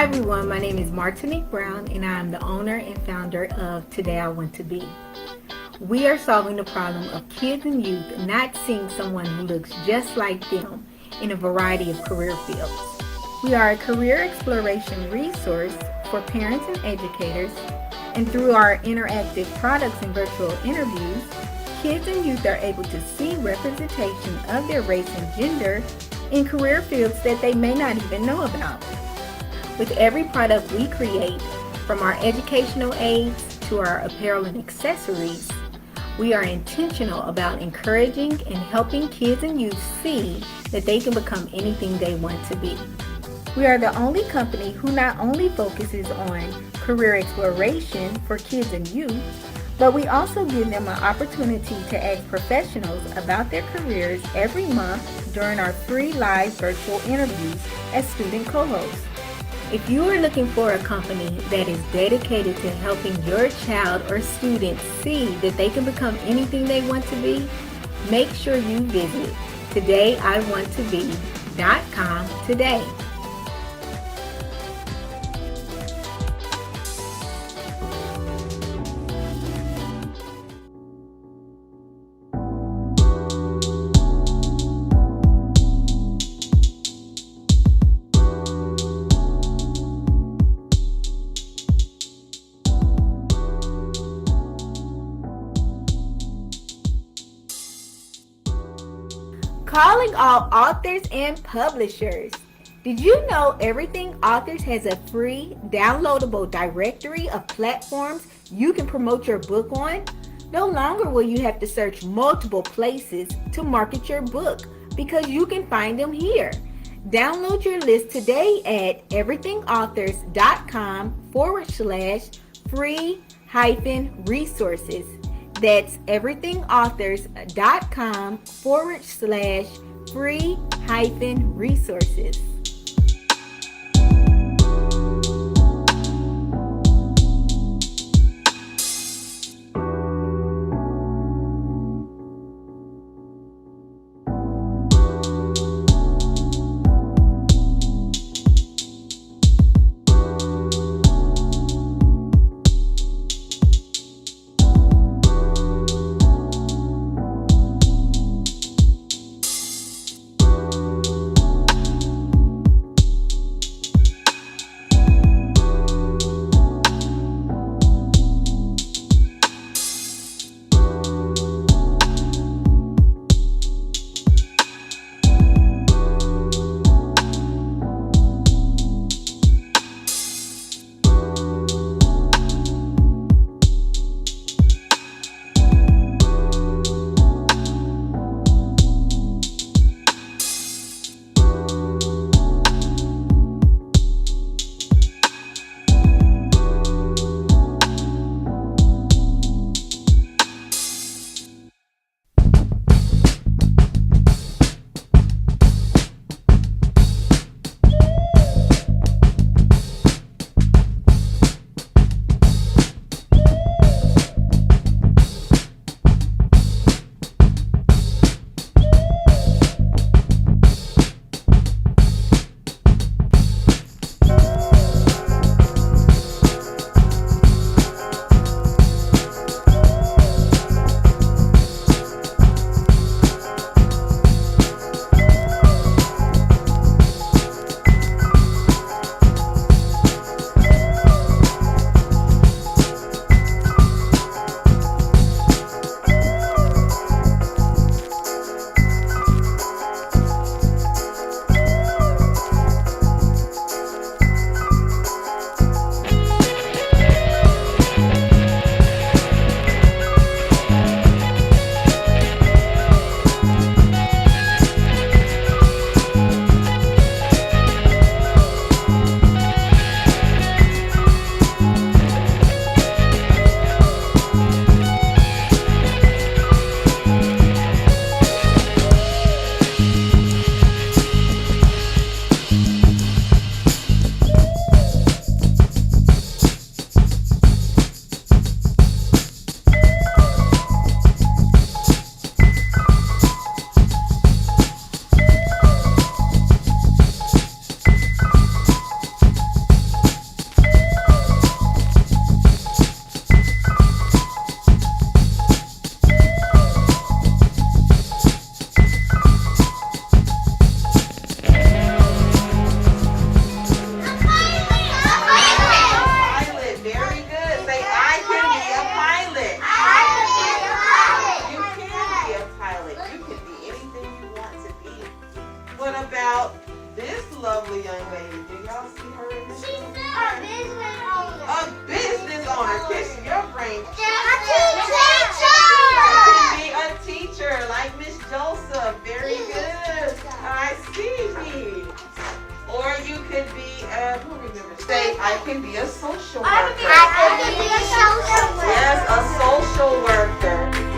Hi everyone, my name is Martinique Brown and I am the owner and founder of Today I Want to Be. We are solving the problem of kids and youth not seeing someone who looks just like them in a variety of career fields. We are a career exploration resource for parents and educators, and through our interactive products and virtual interviews, kids and youth are able to see representation of their race and gender in career fields that they may not even know about. With every product we create, from our educational aids to our apparel and accessories, we are intentional about encouraging and helping kids and youth see that they can become anything they want to be. We are the only company who not only focuses on career exploration for kids and youth, but we also give them an opportunity to ask professionals about their careers every month during our free live virtual interviews as student co-hosts. If you are looking for a company that is dedicated to helping your child or student see that they can become anything they want to be, make sure you visit todayiwanttobe.com today. Calling all authors and publishers. Did you know Everything Authors has a free downloadable directory of platforms you can promote your book on? No longer will you have to search multiple places to market your book because you can find them here. Download your list today at everythingauthors.com/free-resources. That's everythingauthors.com/free-resources. about this lovely young lady. Do y'all see her in this? She's a business owner. A business owner. Kiss your brain. A teacher. Can be a teacher like Miss Joseph. Very good. I see. Or you could be who remembers? Say, I can be a social worker. I can be a social worker. Yes, a social worker.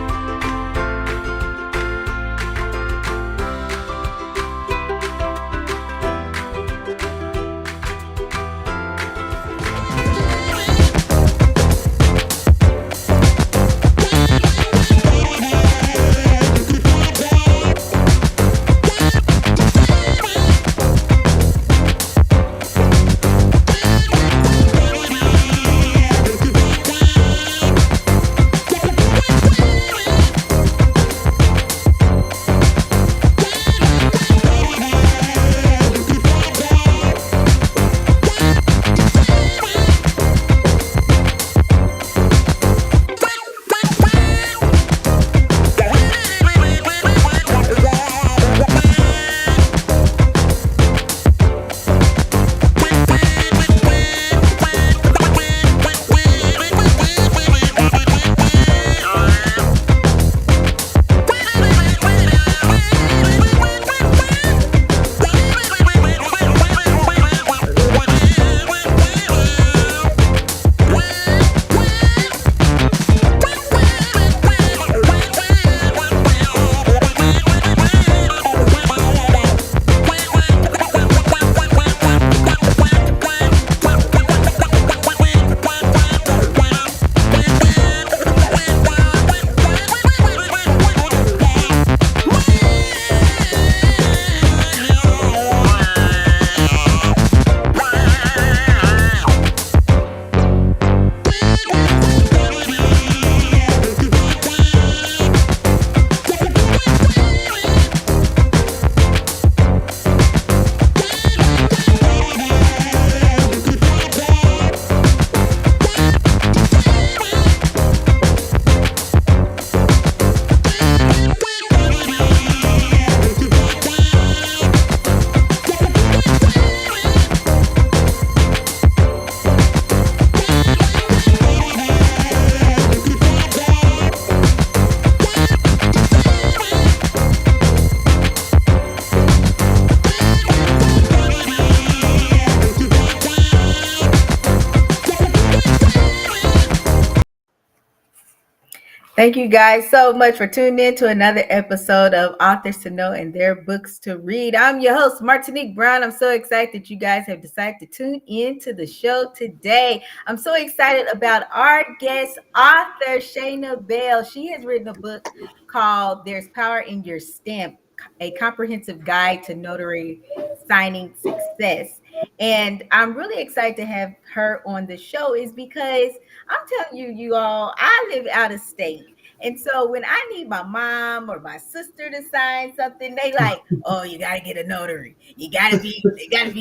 Thank you guys so much for tuning in to another episode of Authors to Know and Their Books to Read. I'm your host, Martinique Brown. I'm so excited that you guys have decided to tune in to the show today. I'm so excited about our guest author, Shayna Bell. She has written a book called There's Power in Your Stamp, a comprehensive guide to notary signing success. And I'm really excited to have her on the show is because I'm telling you, you all, I live out of state. And so when I need my mom or my sister to sign something, they like, oh, you gotta get a notary. They gotta be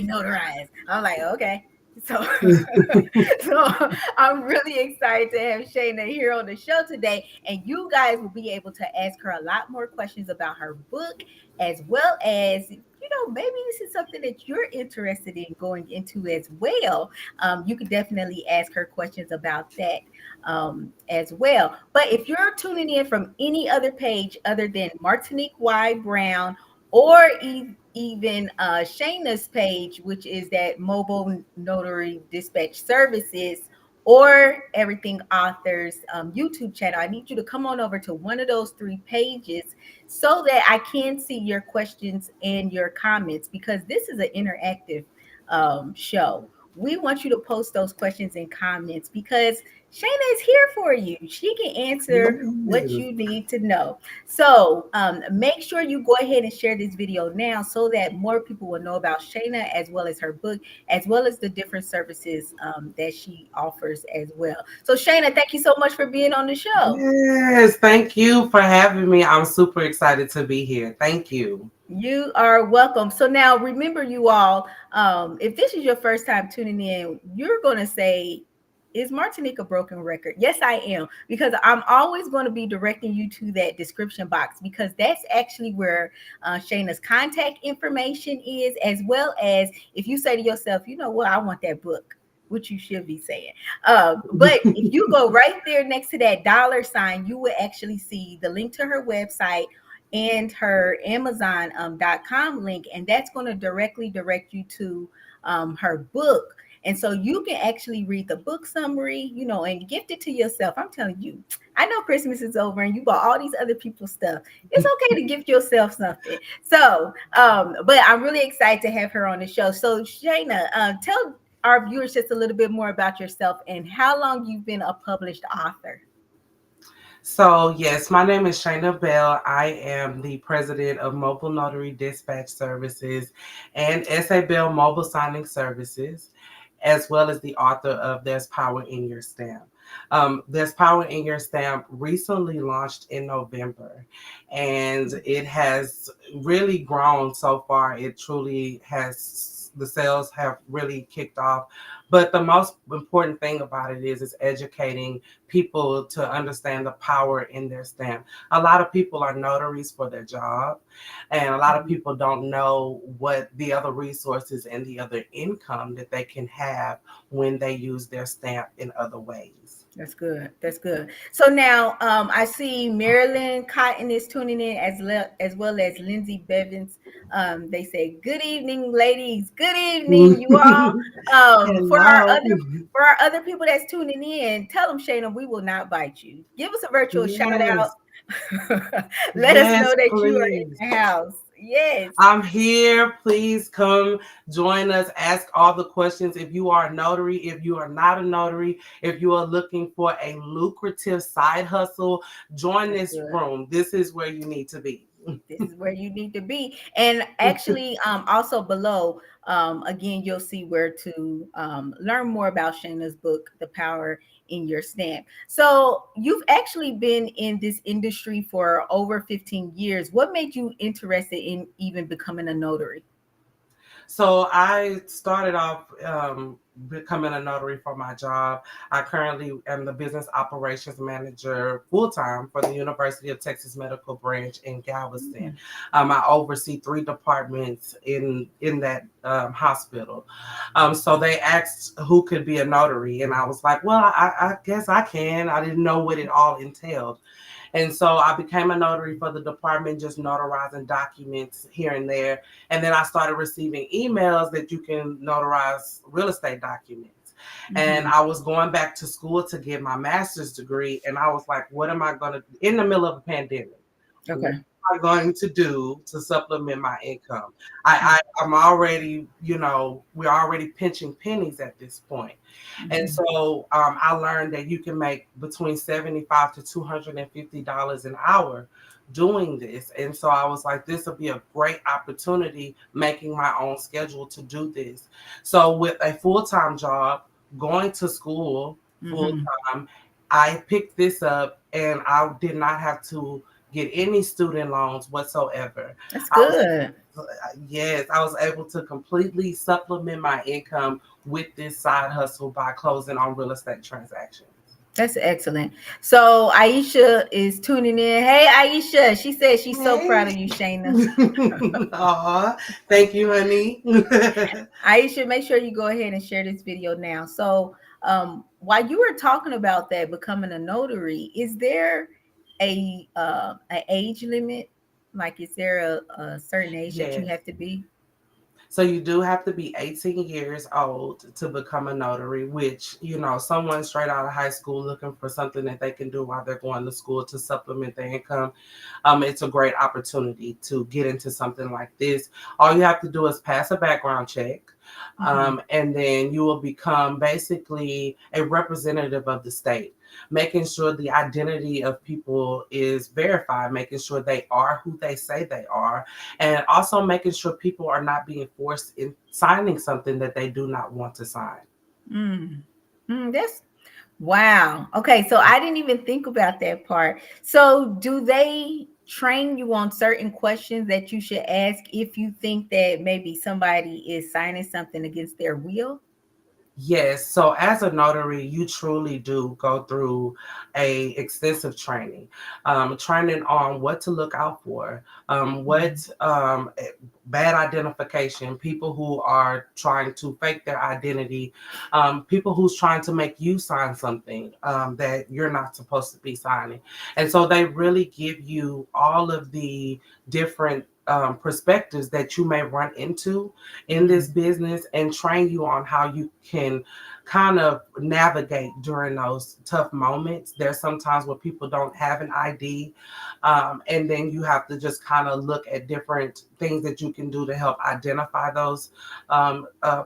notarized. I'm like, okay. So, so I'm really excited to have Shayna here on the show today. And you guys will be able to ask her a lot more questions about her book, as well as, maybe this is something that you're interested in going into as well. You could definitely ask her questions about that as well. But if you're tuning in from any other page other than Martinique Y. Brown or even Shayna's page, which is that mobile notary dispatch services, or Everything Authors YouTube channel, I need you to come on over to one of those three pages so that I can see your questions and your comments, because this is an interactive show. We want you to post those questions and comments because Shayna is here for you. She can answer what you need to know. So make sure you go ahead and share this video now so that more people will know about Shayna, as well as her book, as well as the different services that she offers as well. So Shayna, thank you so much for being on the show. Yes, thank you for having me. I'm super excited to be here. Thank you. You are welcome. So now remember, you all, if this is your first time tuning in, you're going to say, is Martinique a broken record? Yes, I am, because I'm always going to be directing you to that description box, because that's actually where Shayna's contact information is, as well as if you say to yourself, you know what, I want that book, which you should be saying. But if you go right there next to that dollar sign, you will actually see the link to her website and her Amazon.com link, and that's going to directly direct you to her book. And so you can actually read the book summary, and gift it to yourself. I'm telling you, I know Christmas is over and you bought all these other people's stuff. It's okay to gift yourself something. So, but I'm really excited to have her on the show. So, Shayna, tell our viewers just a little bit more about yourself and how long you've been a published author. So, yes, my name is Shayna Bell. I am the president of Mobile Notary Dispatch Services and SA Bell Mobile Signing Services, as well as the author of There's Power in Your Stamp. There's Power in Your Stamp recently launched in November, and it has really grown so far. It truly has, the sales have really kicked off. But the most important thing about it is educating people to understand the power in their stamp. A lot of people are notaries for their job, and a lot of people don't know what the other resources and the other income that they can have when they use their stamp in other ways. That's good. That's good. So now I see Marilyn Cotton is tuning in, as well as Lindsay Bevins. They say, "Good evening, ladies. Good evening, you all." Hello. For our other people that's tuning in, tell them, Shayna, we will not bite you. Give us a virtual shout out. Yes. Let us Yes, know that you are in please. the house. Yes. I'm here. Please come join us. Ask all the questions. If you are a notary, if you are not a notary, if you are looking for a lucrative side hustle, join this room. This is where you need to be. This is where you need to be. And actually, also below, again, you'll see where to learn more about Shayna's book, The Power in Your Stamp. So you've actually been in this industry for over 15 years. What made you interested in even becoming a notary? So I started off becoming a notary for my job. I currently am the business operations manager full time for the University of Texas Medical Branch in Galveston. I oversee 3 departments in that hospital. So they asked who could be a notary, and I was like, well, I guess I can. I didn't know what it all entailed. And so I became a notary for the department, just notarizing documents here and there. And then I started receiving emails that you can notarize real estate documents. And I was going back to school to get my master's degree. And I was like, what am I going to, in the middle of a pandemic? Okay. What am I going to do to supplement my income? I'm already, we're already pinching pennies at this point. And so I learned that you can make between $75 to $250 an hour doing this. And so I was like, this will be a great opportunity making my own schedule to do this. So with a full-time job, going to school full-time, I picked this up and I did not have to get any student loans whatsoever. That's good. I was able to completely supplement my income with this side hustle by closing on real estate transactions. That's excellent. So Aisha is tuning in. Hey, Aisha. She says she's so proud of you, Shayna. Aw, thank you, honey. Aisha, make sure you go ahead and share this video now. So while you were talking about that, becoming a notary, is there a age limit? Like, is there a certain age that you have to be? So you do have to be 18 years old to become a notary, which, someone straight out of high school looking for something that they can do while they're going to school to supplement their income. It's a great opportunity to get into something like this. All you have to do is pass a background check. And then you will become basically a representative of the state, making sure the identity of people is verified, making sure they are who they say they are, and also making sure people are not being forced in signing something that they do not want to sign. That's wow. Okay, so I didn't even think about that part. So do they train you on certain questions that you should ask if you think that maybe somebody is signing something against their will? Yes. So as a notary, you truly do go through a extensive training, training on what to look out for, Mhm. what bad identification, people who are trying to fake their identity, people who's trying to make you sign something that you're not supposed to be signing. And so they really give you all of the different perspectives that you may run into in this Mhm. business and train you on how you can kind of navigate during those tough moments. There's sometimes where people don't have an ID, and then you have to just kind of look at different things that you can do to help identify those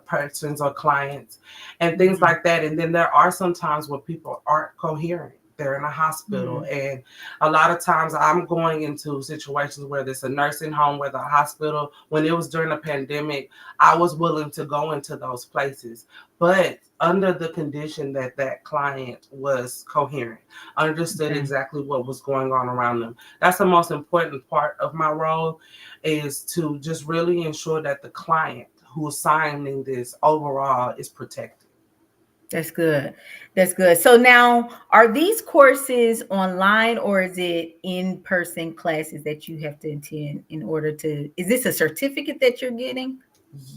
persons or clients and things Mhm. like that. And then there are some times where people aren't coherent. They're in a hospital, Mhm. and a lot of times I'm going into situations where there's a nursing home, where the hospital. When it was during the pandemic, I was willing to go into those places, but under the condition that that client was coherent, understood Okay. exactly what was going on around them. That's the most important part of my role, is to just really ensure that the client who's signing this overall is protected. That's good. That's good. So now, are these courses online or is it in-person classes that you have to attend in order to, is this a certificate that you're getting?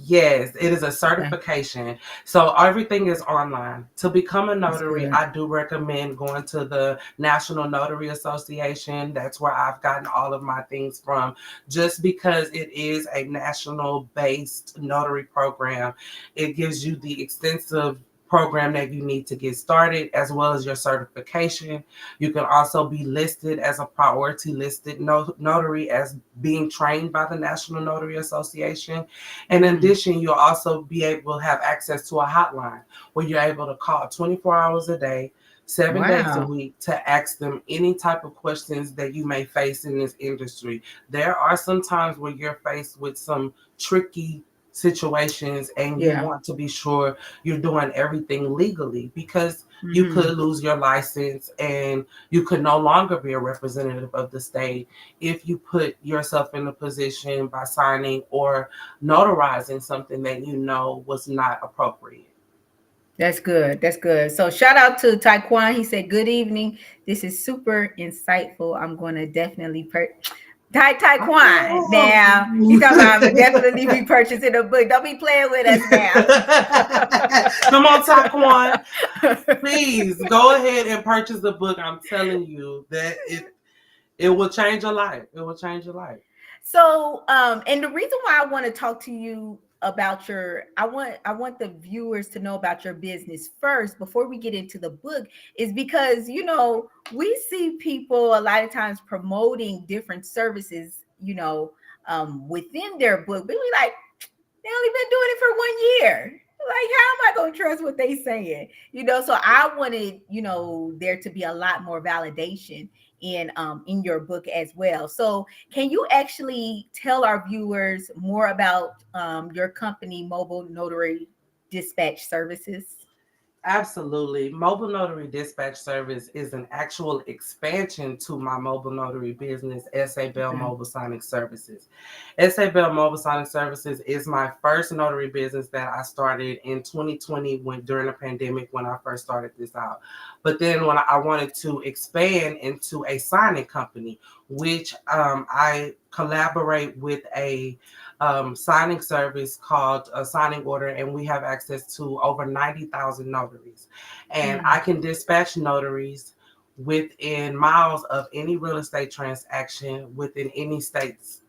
Yes, it is a Okay. certification. So everything is online. To become a That's notary, good. I do recommend going to the National Notary Association. That's where I've gotten all of my things from, just because it is a national based notary program. It gives you the extensive program that you need to get started, as well as your certification. You can also be listed as a priority listed notary, as being trained by the National Notary Association. And in Mhm. addition, you'll also be able to have access to a hotline where you're able to call 24 hours a day, 7 days a Wow. week, to ask them any type of questions that you may face in this industry. There are some times where you're faced with some tricky situations and you Yeah. want to be sure you're doing everything legally, because you Mhm. could lose your license and you could no longer be a representative of the state if you put yourself in a position by signing or notarizing something that you know was not appropriate. That's good. That's good. So shout out to Taekwon. He said, "Good evening. This is super insightful. I'm going to definitely Taekwon. Oh. Now he's talking about I'm definitely be purchasing a book. Don't be playing with us Come on, Taquan. Please go ahead and purchase the book. I'm telling you that it will change your life. It will change your life. So, and the reason why I want to talk to you about your, I want the viewers to know about your business first before we get into the book, is because we see people a lot of times promoting different services, within their book, but we like, they only been doing it for 1 year. Like, how am I going to trust what they saying? So I wanted, there to be a lot more validation in your book as well. So can you actually tell our viewers more about your company, Mobile Notary Dispatch Services? Absolutely. Mobile Notary Dispatch Service is an actual expansion to my mobile notary business, SA Bell Okay. Mobile Signing Services. SA Bell Mobile Signing Services is my first notary business that I started in 2020, when during the pandemic, when I first started this out. But then when I wanted to expand into a signing company, which I collaborate with a signing service called a signing order, and we have access to over 90,000 notaries. And I Mm, can dispatch notaries within miles of any real estate transaction within any states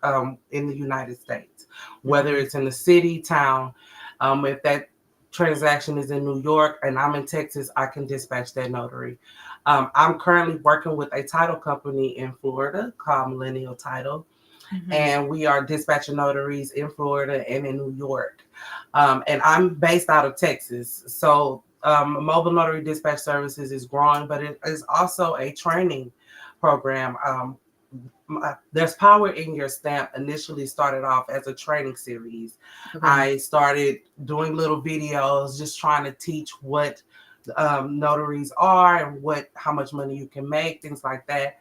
in the United States, whether mhm, it's in the city, town. If that transaction is in New York and I'm in Texas, I can dispatch that notary. I'm currently working with a title company in Florida called Millennial Title, mhm. and we are dispatching notaries in Florida and in New York. And I'm based out of Texas. So Mobile Notary Dispatch Services is growing, but it is also a training program. There's Power in Your Stamp initially started off as a training series. Okay. I started doing little videos just trying to teach what notaries are and how much money you can make, things like that.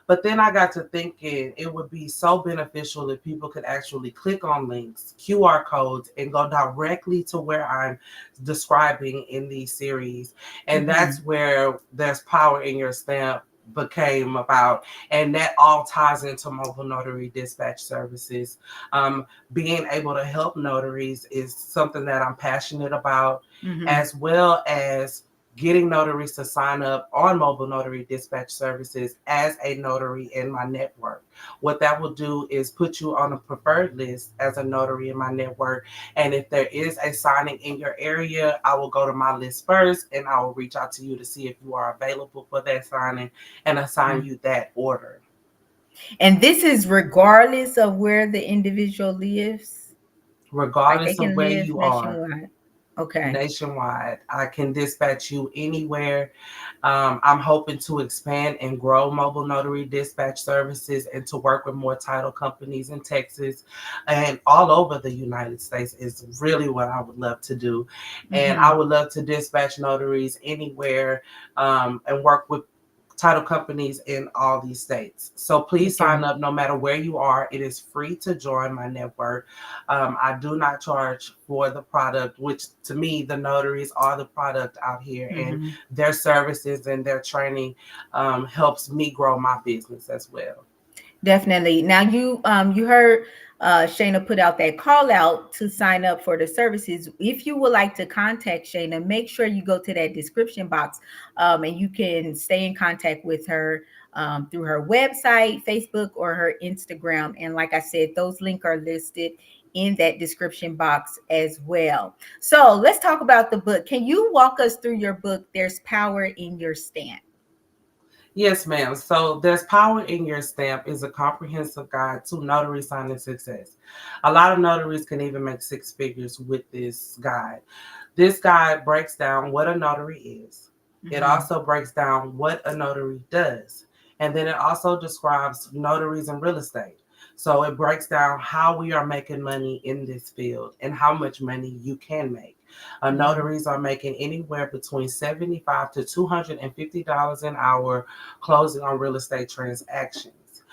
But then I got to thinking it would be so beneficial if people could actually click on links, QR codes, and go directly to where I'm describing in these series. And that's where There's Power in Your Stamp became about, and that all ties into mobile notary dispatch services. Being able to help notaries is something that I'm passionate about, as well as getting notaries to sign up on mobile notary dispatch services as a notary in my network. What that will do is put you on a preferred list as a notary in my network. And if there is a signing in your area, I will go to my list first and I will reach out to you to see if you are available for that signing and assign you that order. And this is regardless of where the individual lives. Like they Regardless of can where live you are, nationwide. Okay. nationwide, I can dispatch you anywhere. I'm hoping to expand and grow mobile notary dispatch services and to work with more title companies in Texas and all over the United States is really what I would love to do. And I would love to dispatch notaries anywhere, and work with title companies in all these states. So please Okay. sign up no matter where you are. It is free to join my network. I do not charge for the product, which to me, the notaries are the product out here, and their services and their training helps me grow my business as well. Definitely. Now you heard Shayna put out that call out to sign up for the services. If you would like to contact Shayna, make sure you go to that description box, and you can stay in contact with her through her website, Facebook, or her Instagram. And like I said, those links are listed in that description box as well. So let's talk about the book. Can you walk us through your book, There's Power in Your Stamp? Yes, ma'am. So There's Power in Your Stamp is a comprehensive guide to notary signing success. A lot of notaries can even make six figures with this guide. This guide breaks down what a notary is. It also breaks down what a notary does. And then it also describes notaries in real estate. So it breaks down how we are making money in this field and how much money you can make. Notaries are making anywhere between $75 to $250 an hour closing on real estate transactions.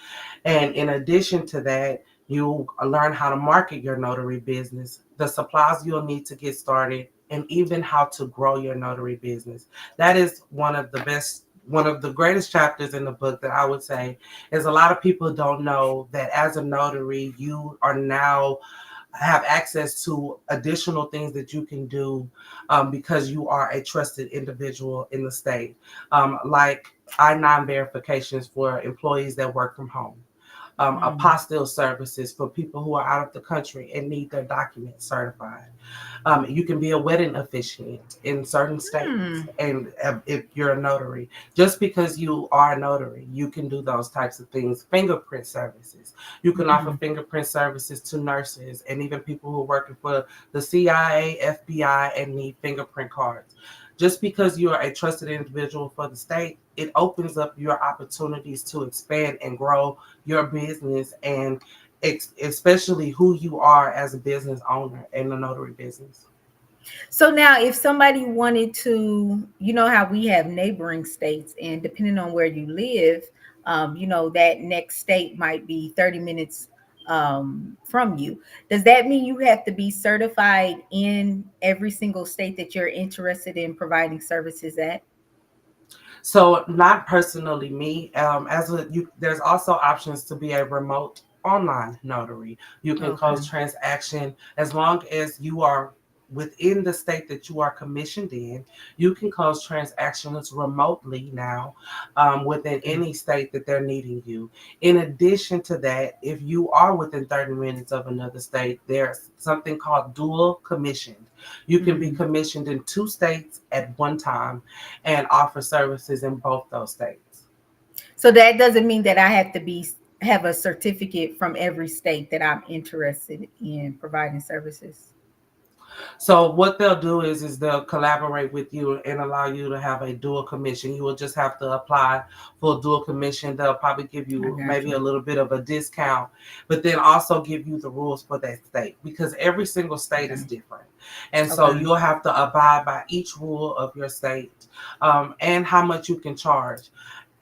And in addition to that, you learn how to market your notary business, the supplies you'll need to get started, and even how to grow your notary business. That is one of the greatest chapters in the book that I would say is a lot of people don't know that as a notary, you are now have access to additional things that you can do, because you are a trusted individual in the state, like I-9 verifications for employees that work from home, apostille services for people who are out of the country and need their documents certified. You can be a wedding officiant in certain states, and if you're a notary, just because you are a notary, you can do those types of things. Fingerprint services. You can offer fingerprint services to nurses and even people who are working for the CIA, FBI, and need fingerprint cards. Just because you are a trusted individual for the state, it opens up your opportunities to expand and grow your business, and especially who you are as a business owner in the notary business. So now, if somebody wanted to, you know how we have neighboring states, and depending on where you live, that next state might be 30 minutes from you. Does that mean you have to be certified in every single state that you're interested in providing services at? So not personally me. There's also options to be a remote online notary. You can close Okay. transaction as long as you are within the state that you are commissioned in. You can close transactions remotely now, within any state that they're needing you. In addition to that, if you are within 30 minutes of another state, there's something called dual commissioned. You can be commissioned in two states at one time and offer services in both those states. So that doesn't mean that I have to be have a certificate from every state that I'm interested in providing services. So what they'll do is they'll collaborate with you and allow you to have a dual commission. You will just have to apply for a dual commission. They'll probably give I you got maybe a you. little bit of a discount, but then also give you the rules for that state, because every single state is Okay. different. And so Okay. you'll have to abide by each rule of your state, and how much you can charge.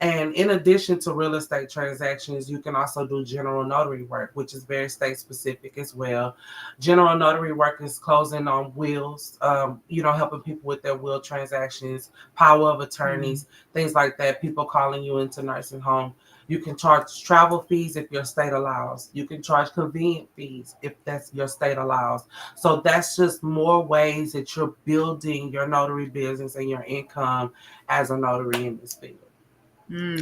And in addition to real estate transactions, you can also do general notary work, which is very state specific as well. General notary work is closing on wills, helping people with their will transactions, power of attorneys, things like that, people calling you into nursing home. You can charge travel fees if your state allows. You can charge convenient fees if that's your state allows. So that's just more ways that you're building your notary business and your income as a notary in this field.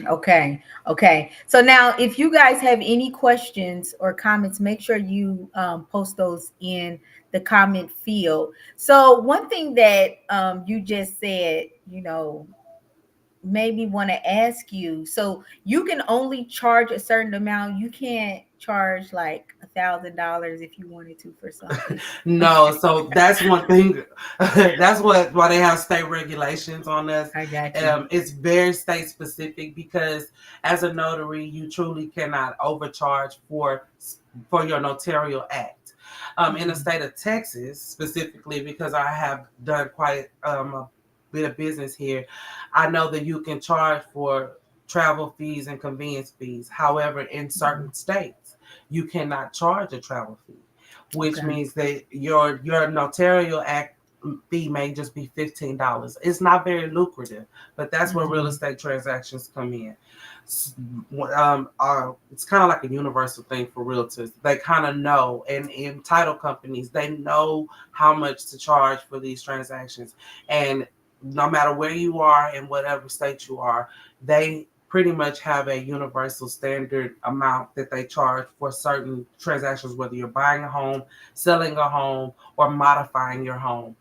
Okay. Okay. So now, if you guys have any questions or comments, make sure you post those in the comment field. So, one thing that you just said, made me want to ask you. So, you can only charge a certain amount. You can't charge like $1,000 if you wanted to for something. No, so that's one thing. That's why they have state regulations on this. I got you. It's very state specific because as a notary, you truly cannot overcharge for your notarial act. In the state of Texas, specifically, because I have done quite a bit of business here, I know that you can charge for travel fees and convenience fees. However, in certain states, you cannot charge a travel fee, which Okay. means that your notarial act fee may just be $15. It's not very lucrative, but that's where real estate transactions come in. It's kind of like a universal thing for realtors. They kind of know, and in title companies, they know how much to charge for these transactions. And no matter where you are in whatever state you are, they pretty much have a universal standard amount that they charge for certain transactions, whether you're buying a home, selling a home, or modifying your home.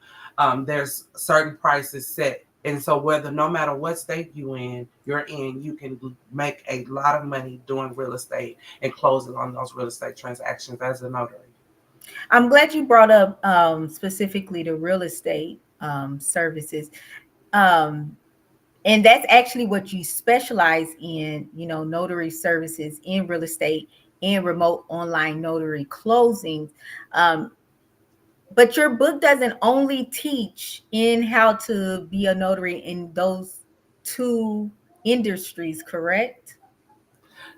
There's certain prices set. And so whether no matter what state you're in, you can make a lot of money doing real estate and closing on those real estate transactions as a notary. I'm glad you brought up specifically the real estate services. Um, and that's actually what you specialize in, notary services in real estate and remote online notary closings. Um, but your book doesn't only teach in how to be a notary in those two industries, correct?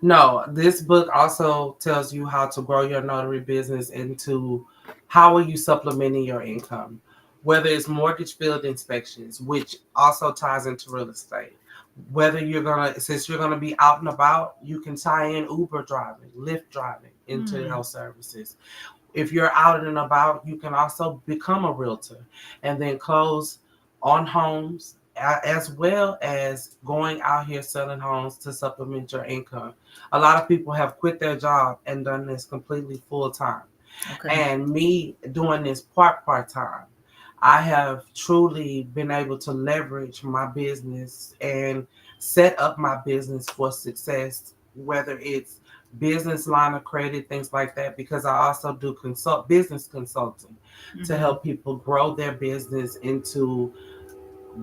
No, this book also tells you how to grow your notary business into how are you supplementing your income, whether it's mortgage field inspections, which also ties into real estate. Whether since you're gonna be out and about, you can tie in Uber driving, Lyft driving into those services. If you're out and about, you can also become a realtor and then close on homes as well as going out here selling homes to supplement your income. A lot of people have quit their job and done this completely full time. Okay. And me doing this part time, I have truly been able to leverage my business and set up my business for success, whether it's business line of credit, things like that, because I also do business consulting to Mhm. help people grow their business into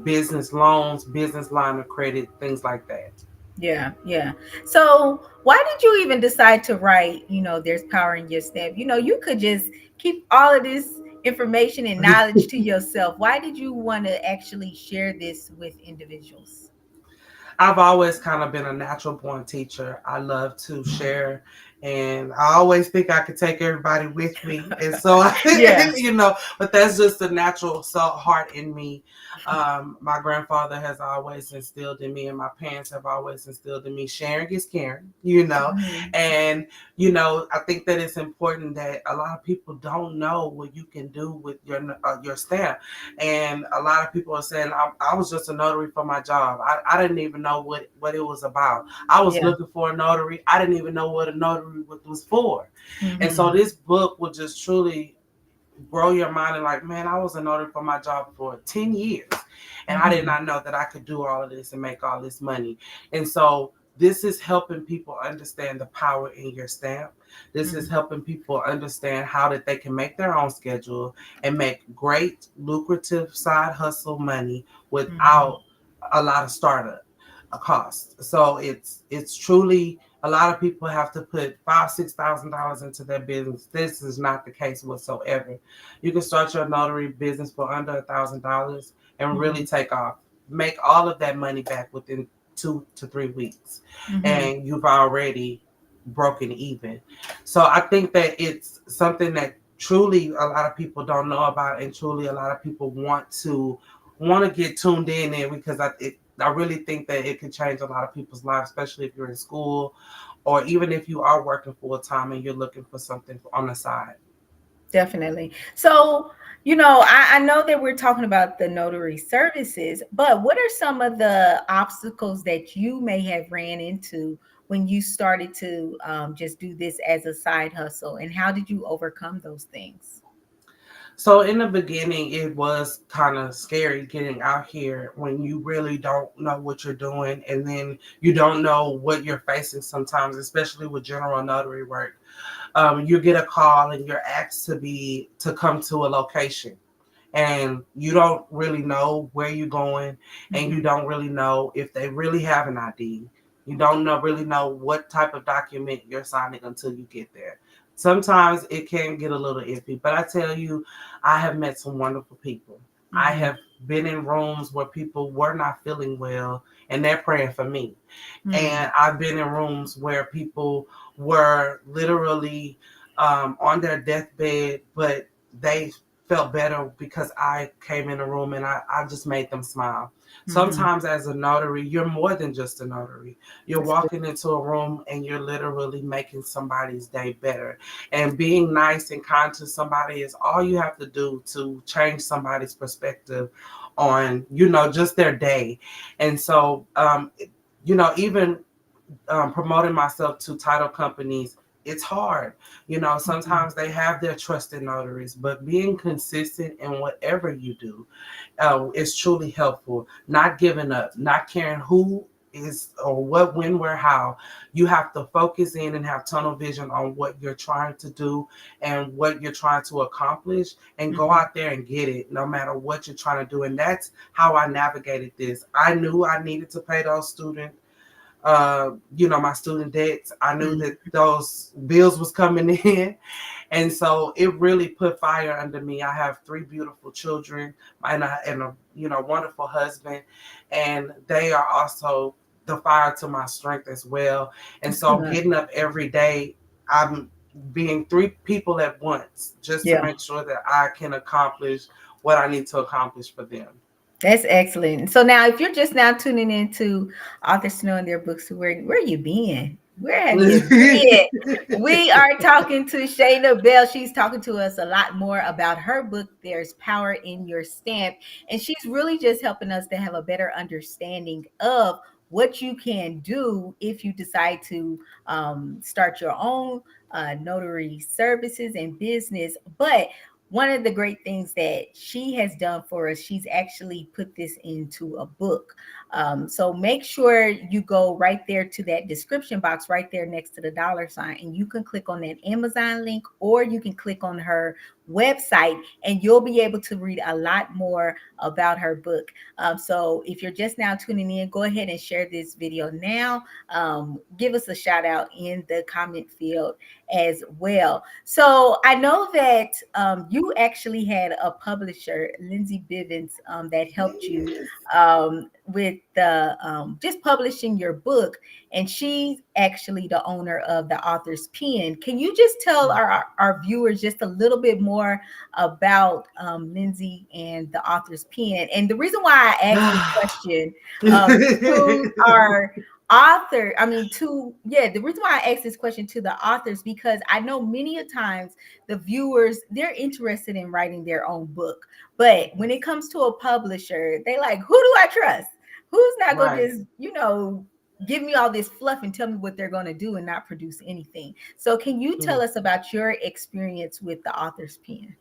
business loans, business line of credit, things like that. Yeah, yeah. So why did you even decide to write, there's power in your step? You could just keep all of this information and knowledge to yourself. Why did you want to actually share this with individuals? I've always kind of been a natural born teacher. I love to share, and I always think I could take everybody with me. And so, Yeah. but that's just a natural heart in me. My grandfather has always instilled in me, and my parents have always instilled in me, sharing is caring. Mhm. And, I think that it's important that a lot of people don't know what you can do with your stamp. And a lot of people are saying, I was just a notary for my job. I didn't even know what it was about. I was Yeah. looking for a notary. I didn't even know what a notary was for. And so Hmm. this book will just truly grow your mind and like, man, I was a notary for my job for 10 years. And I did Hmm. not know that I could do all of this and make all this money. And so this is helping people understand the power in your stamp. This is helping people understand how that they can make their own schedule and make great lucrative side hustle money Hmm. without a lot of startup cost. So it's truly a lot of people have to put $5,000-6,000 into their business. This is not the case whatsoever. You can start your notary business for under $1,000 and really Hmm. take off. Make all of that money back within 2 to 3 weeks, Mm-hmm. and you've already broken even. So I think that it's something that truly a lot of people don't know about, and truly a lot of people want to get tuned in because I really think that it can change a lot of people's lives, especially if you're in school or even if you are working full time and you're looking for something on the side. Definitely. So, I know that we're talking about the notary services, but what are some of the obstacles that you may have ran into when you started to just do this as a side hustle? And how did you overcome those things? So in the beginning, it was kind of scary getting out here when you really don't know what you're doing, and then you don't know what you're facing sometimes, especially with general notary work. You get a call and you're asked to come to a location, and you don't really know where you're going, and you Hmm. don't really know if they really have an ID. You don't really know what type of document you're signing until you get there. Sometimes it can get a little iffy, but I tell you, I have met some wonderful people. I Hmm. have been in rooms where people were not feeling well and they're praying for me. Hmm. And I've been in rooms where people were literally on their deathbed, but they felt better because I came in the room and I just made them smile. Hmm. Sometimes, as a notary, you're more than just a notary. You're That's true. walking into a room and you're literally making somebody's day better. And being nice and kind to somebody is all you have to do to change somebody's perspective on, just their day. And so, even promoting myself to title companies, it's hard. Mhm. Sometimes they have their trusted notaries, but being consistent in whatever you do is truly helpful. Not giving up, not caring who is or what, when, where, how. You have to focus in and have tunnel vision on what you're trying to do and what you're trying to accomplish, and go Mhm. out there and get it no matter what you're trying to do. And that's how I navigated this. I knew I needed to pay those students, my student debts. I knew Mhm. that those bills was coming in, and so it really put fire under me. I have three beautiful children and a wonderful husband, and they are also the fire to my strength as well. And That's so good. getting up every day, I'm being three people at once just to Yeah. make sure that I can accomplish what I need to accomplish for them. That's excellent. So now, if you're just now tuning into Authors to Know in Their Books, where you been? Where have you been? We are talking to Shayna Bell. She's talking to us a lot more about her book, There's Power in Your Stamp. And she's really just helping us to have a better understanding of what you can do if you decide to start your own notary services and business. But one of the great things that she has done for us, she's actually put this into a book. So make sure you go right there to that description box right there next to the dollar sign, and you can click on that Amazon link, or you can click on her website, and you'll be able to read a lot more about her book. So if you're just now tuning in, go ahead and share this video now. Give us a shout out in the comment field as well. So I know that you actually had a publisher, Lindsay Bivens, that helped you Yes. with the just publishing your book, and she's actually the owner of the Author's Pen. Can you just tell our viewers just a little bit more about Lindsay and the Author's Pen? And the reason why I asked this question to our author, I mean, to, yeah, the reason why I asked this question to the authors, because I know many a times the viewers, they're interested in writing their own book, but when it comes to a publisher, they like, who do I trust? Who's not gonna Right. just, give me all this fluff and tell me what they're gonna do and not produce anything? So can you tell Mm. us about your experience with the Author's Pen?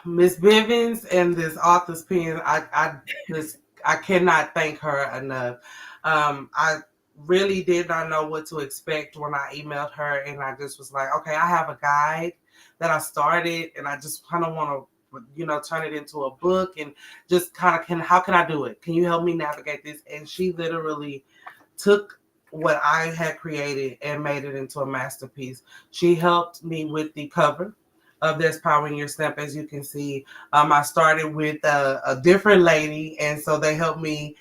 Miss Bivens and this author's pen, I cannot thank her enough. I really did not know what to expect when I emailed her, and I just was like, okay, I have a guide that I started, and I just kind of want to, turn it into a book, and just kind of how can I do it? Can you help me navigate this? And she literally took what I had created and made it into a masterpiece. She helped me with the cover of There's Power in Your Stamp. As you can see, I started with a different lady, and so they helped me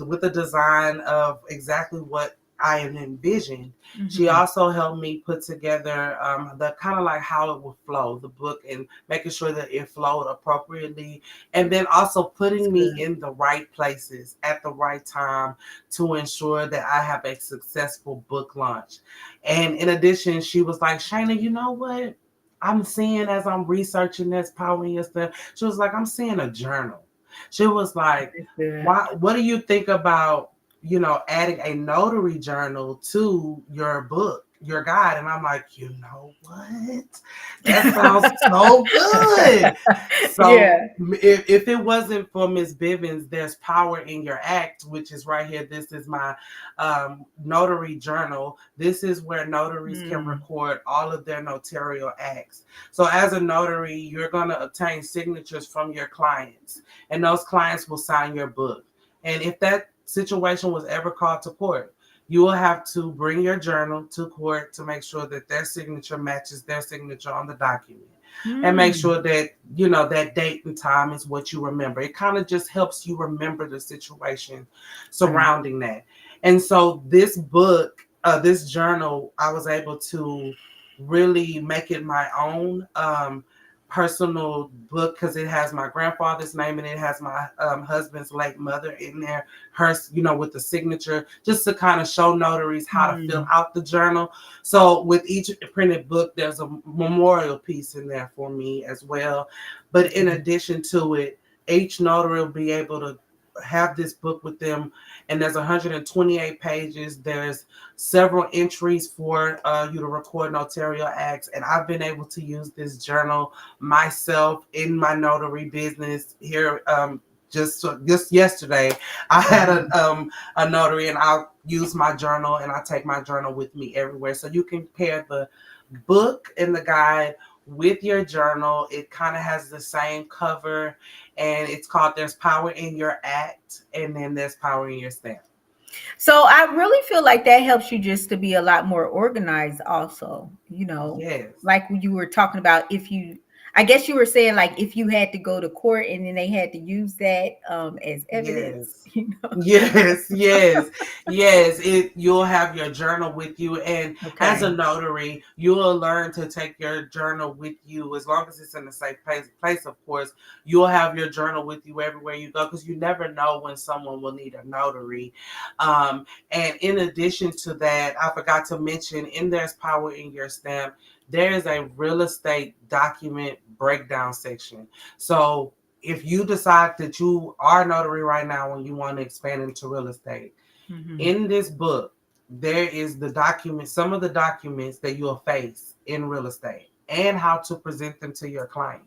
with the design of exactly what I envisioned. She Mm-hmm. also helped me put together the kind of like how it would flow, the book, and making sure that it flowed appropriately, and then also It's putting me good. in the right places at the right time to ensure that I have a successful book launch. And in addition, she was like, Shayna, you know what? I'm seeing as I'm researching this power in your stuff, she was like, I'm seeing a journal. She was like, It's good. why what do you think about, adding a notary journal to your book, your guide? And I'm like, you know what? That sounds so good. So Yeah. if it wasn't for Miss Bivens, there's power in your act, which is right here. This is my notary journal. This is where notaries can Mm. record all of their notarial acts. So as a notary, you're going to obtain signatures from your clients, and those clients will sign your book. And if that situation was ever called to court, you will have to bring your journal to court to make sure that their signature matches their signature on the document, and make Mm. sure that that date and time is what you remember. It kind of just helps you remember the situation Right. surrounding that. And so this book, this journal, I was able to really make it my own personal book, because it has my grandfather's name and it has my husband's late mother in there, her, with the signature, just to kind of show notaries how to fill Mm. out the journal. So with each printed book, there's a memorial piece in there for me as well. But in Okay. addition to it, each notary will be able to have this book with them, and there's 128 pages. There's several entries for you to record notarial acts, and I've been able to use this journal myself in my notary business here. Just yesterday, I had Mhm. a notary, and I use my journal, and I take my journal with me everywhere. So you can pair the book and the guide with your journal. It kind of has the same cover, and it's called "There's Power in Your Act," and then "There's Power in Your Stamp." So I really feel like that helps you just to be a lot more organized also, Yes, like when you were talking about if you I guess you were saying like if you had to go to court and then they had to use that as evidence, yes. Yes. You'll have your journal with you, and as a Okay. notary, you'll learn to take your journal with you as long as it's in a safe place. Of course, you'll have your journal with you everywhere you go, because you never know when someone will need a notary. And in addition to that, I forgot to mention, in There's Power in Your Stamp, there is a real estate document breakdown section. So if you decide that you are a notary right now and you want to expand into real estate, Hmm. in this book, there is the document, some of the documents that you'll face in real estate, and how to present them to your clients.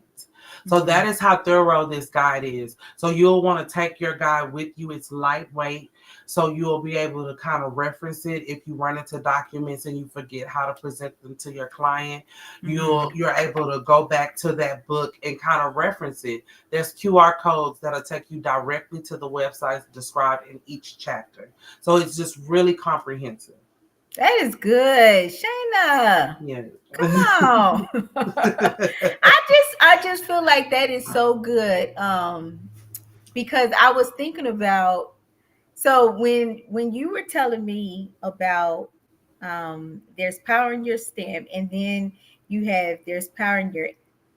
So that Hmm. is how thorough this guide is. So you'll want to take your guide with you. It's lightweight, so you'll be able to kind of reference it if you run into documents and you forget how to present them to your client. Hmm. You're able to go back to that book and kind of reference it. There's QR codes that'll take you directly to the websites described in each chapter. So it's just really comprehensive. That is good, Shayna. Yeah. Come on. I just feel like that is so good. Because I was thinking about so when you were telling me about there's power in your stamp and then you have there's power in your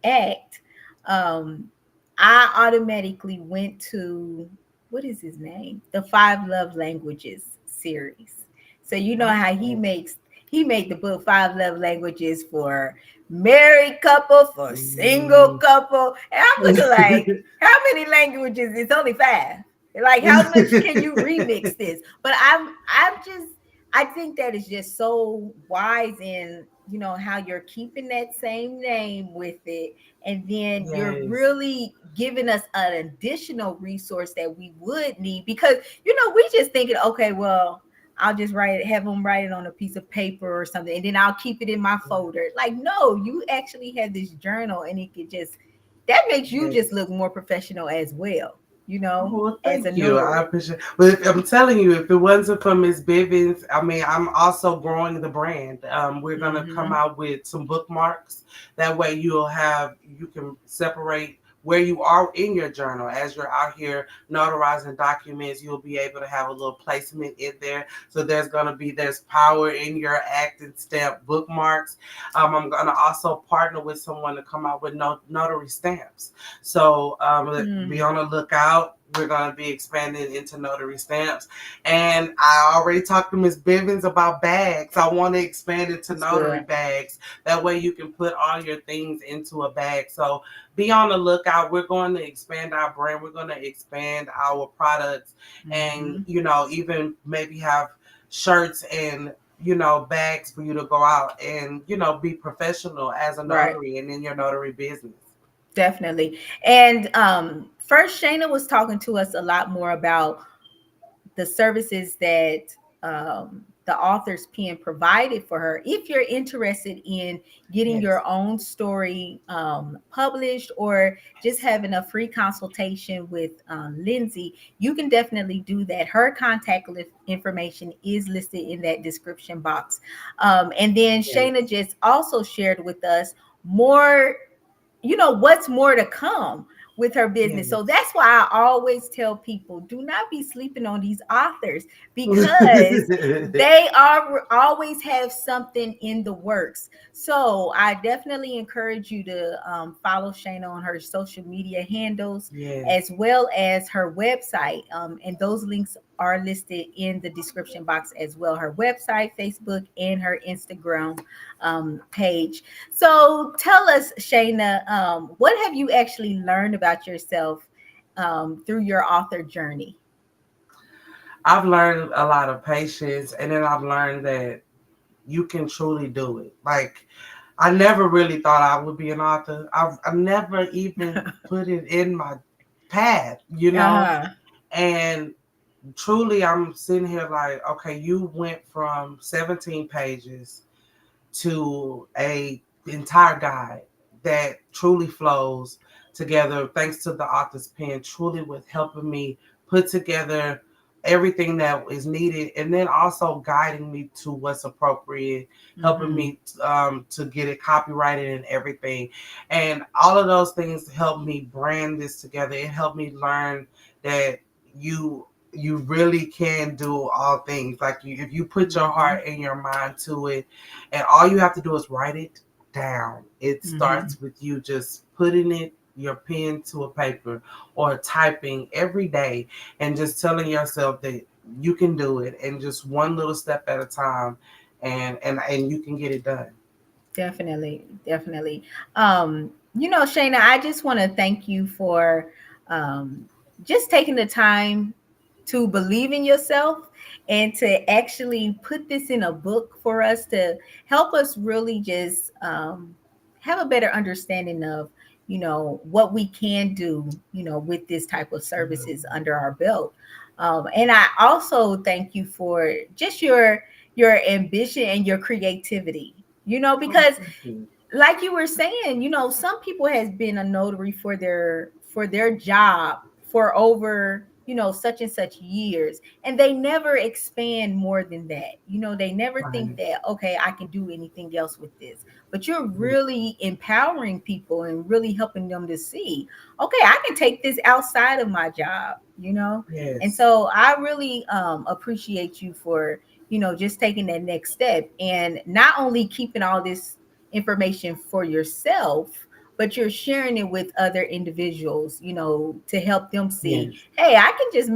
act, um, I automatically went to what is his name? The Five Love Languages series. So you know how Oh. he made the book Five Love Languages for married couple, for single Mm. couple. And I'm looking like, how many languages? It's only five. Like, how much can you remix this? But I think that is just so wise in how you're keeping that same name with it, and then you're Yes. really giving us an additional resource that we would need because we just thinking, okay, well, I'll just have them write it on a piece of paper or something, and then I'll keep it in my folder. Like, no, you actually have this journal, and it could just that makes you just Yes. look more professional as well, Oh, well, as a thank you. I notary. appreciate. But I'm telling you, if it wasn't for Miss Bivens, I mean, I'm also growing the brand. We're gonna come Mm-hmm. out with some bookmarks. That way, you can separate where you are in your journal. As you're out here notarizing documents, you'll be able to have a little placement in there. So there's power in your act and stamp bookmarks. I'm gonna also partner with someone to come out with notary stamps. So be Mm, on the lookout. We're gonna be expanding into notary stamps, and I already talked to Miss Bivens about bags. I want to expand it to that's notary good. bags. That way you can put all your things into a bag. So be on the lookout. We're going to expand our brand. We're going to expand our products, and Hmm. even maybe have shirts and bags for you to go out and be professional as a Right. notary and in your notary business. Definitely. And first, Shayna was talking to us a lot more about the services that the author's pen provided for her. If you're interested in getting Yes. your own story published, or just having a free consultation with Lindsay, you can definitely do that. Her contact information is listed in that description box. And then Shayna Yes. just also shared with us more, what's more to come with her business. So Yes. that's why I always tell people, do not be sleeping on these authors, because they are always have something in the works. So I definitely encourage you to follow Shayna on her social media handles, as Yes. well as her website, and those links are listed in the description box as well: her website, Facebook, and her Instagram page. So tell us, Shayna, what have you actually learned about yourself through your author journey? I've learned a lot of patience, and then I've learned that you can truly do it. Like, I never really thought I would be an author. I've never even put it in my path. Uh-huh. And truly, I'm sitting here like, okay, you went from 17 pages to a entire guide that truly flows together thanks to the author's pen, truly with helping me put together everything that is needed, and then also guiding me to what's appropriate, helping Mm-hmm. me to get it copyrighted and everything. And all of those things helped me brand this together. It helped me learn that you really can do all things. Like, if you put your Mm-hmm. heart and your mind to it, and all you have to do is write it down. It Mm-hmm. starts with you just putting your pen to a paper, or typing every day, and just telling yourself that you can do it, and just one little step at a time, and you can get it done. Definitely, definitely. Shayna, I just want to thank you for um, just taking the time to believe in yourself, and to actually put this in a book for us, to help us really just have a better understanding of, what we can do, with this type of services under our belt. And I also thank you for just your ambition and your creativity, Oh, because thank you. like you were saying, some people has been a notary for their job for over, such and such years, and they never expand more than that. They never think Right. that, okay, I can do anything else with this. But you're really empowering people and really helping them to see, okay, I can take this outside of my job. And Yes. so I really appreciate you for, just taking that next step, and not only keeping all this information for yourself, but you're sharing it with other individuals, to help them see, Yes. hey, I can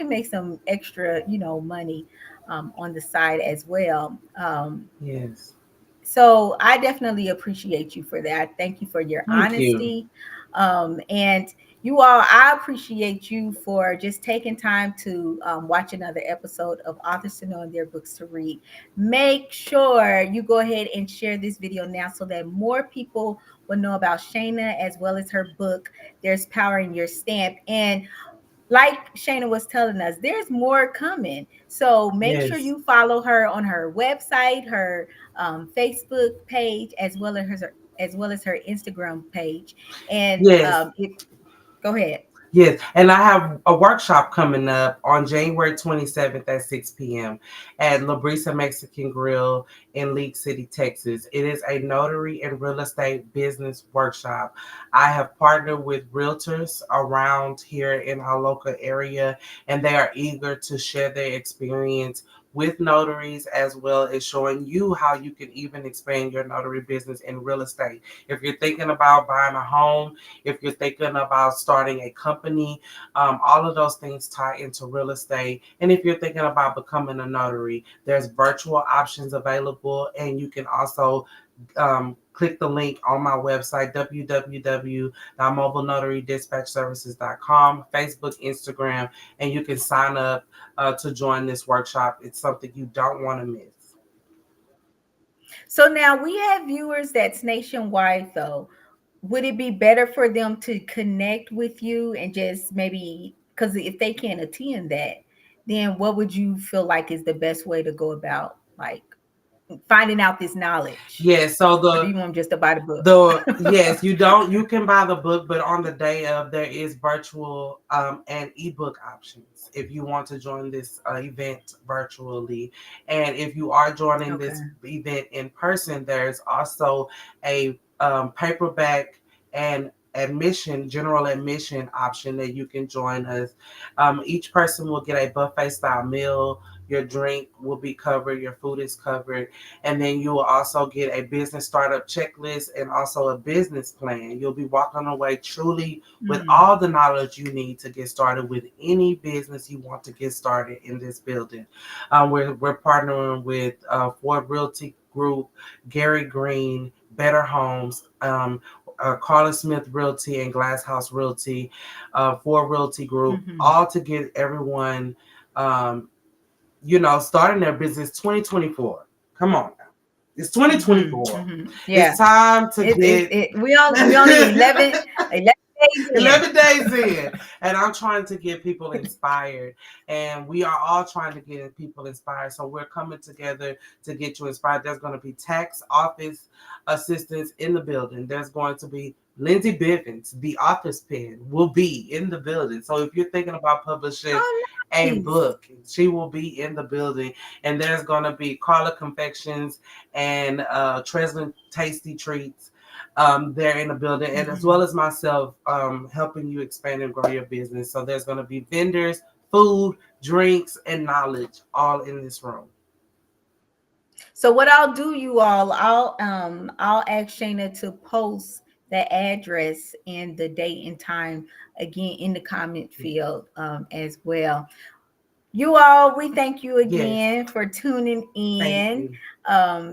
make some extra, money on the side as well. Yes. So I definitely appreciate you for that. Thank you for your Thank you. honesty. And you all, I appreciate you for just taking time to watch another episode of Authors to Know and Their Books to Read. Make sure you go ahead and share this video now, so that more people will know about Shayna, as well as her book, There's Power in Your Stamp. And like Shayna was telling us, there's more coming. So make sure Yes. you follow her on her website, her Facebook page, as well as her Instagram page. And Yes. go ahead. Yes, and I have a workshop coming up on January 27th at 6 p.m. at La Brisa Mexican Grill in League City, Texas. It is a notary and real estate business workshop. I have partnered with realtors around here in our local area, and they are eager to share their experience with notaries as well as showing you how you can even expand your notary business in real estate. If you're thinking about buying a home, if you're thinking about starting a company, all of those things tie into real estate. And if you're thinking about becoming a notary, there's virtual options available, and you can also click the link on my website, www.mobilenotarydispatchservices.com, Facebook, Instagram, and you can sign up to join this workshop. It's something you don't want to miss. So now we have viewers that's nationwide though. Would it be better for them to connect with you and just maybe, because if they can't attend that, then what would you feel like is the best way to go about like finding out this knowledge? Yeah, so Or do you want them just to buy the book? yes, you can buy the book, but on the day of there is virtual and ebook options if you want to join this event virtually. And if you are joining Okay. this event in person, there's also a paperback and general admission option that you can join us. Each person will get a buffet style meal. Your drink will be covered, your food is covered, and then you will also get a business startup checklist and also a business plan. You'll be walking away truly with all the knowledge you need to get started with any business you want to get started in this building. We're partnering with Ford Realty Group, Gary Green, Better Homes, Carla Smith Realty, and Glass House Realty, Ford Realty Group, all to get everyone, starting their business 2024. Come on now. It's 2024. Yeah. It's time to We only 11 days in, and I'm trying to get people inspired, and we are all trying to get people inspired. So we're coming together to get you inspired. There's going to be tax office assistants in the building. There's going to be Lindsay Bivens, the office pen, will be in the building. So if you're thinking about publishing a book, she will be in the building. And there's going to be Carla Confections and Treslin Tasty Treats. They're in the building, and as well as myself helping you expand and grow your business. So there's going to be vendors, food, drinks, and knowledge all in this room. So what I'll do, you all, I'll ask Shayna to post the address and the date and time again in the comment field as well. You all, we thank you again for tuning in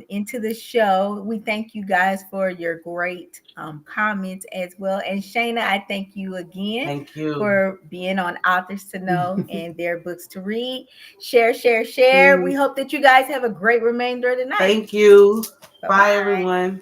into the show. We thank you guys for your great comments as well. And Shayna, I thank you again for being on Authors to Know and Their Books to Read. Share. We hope that you guys have a great remainder of the night. Thank you. Bye everyone.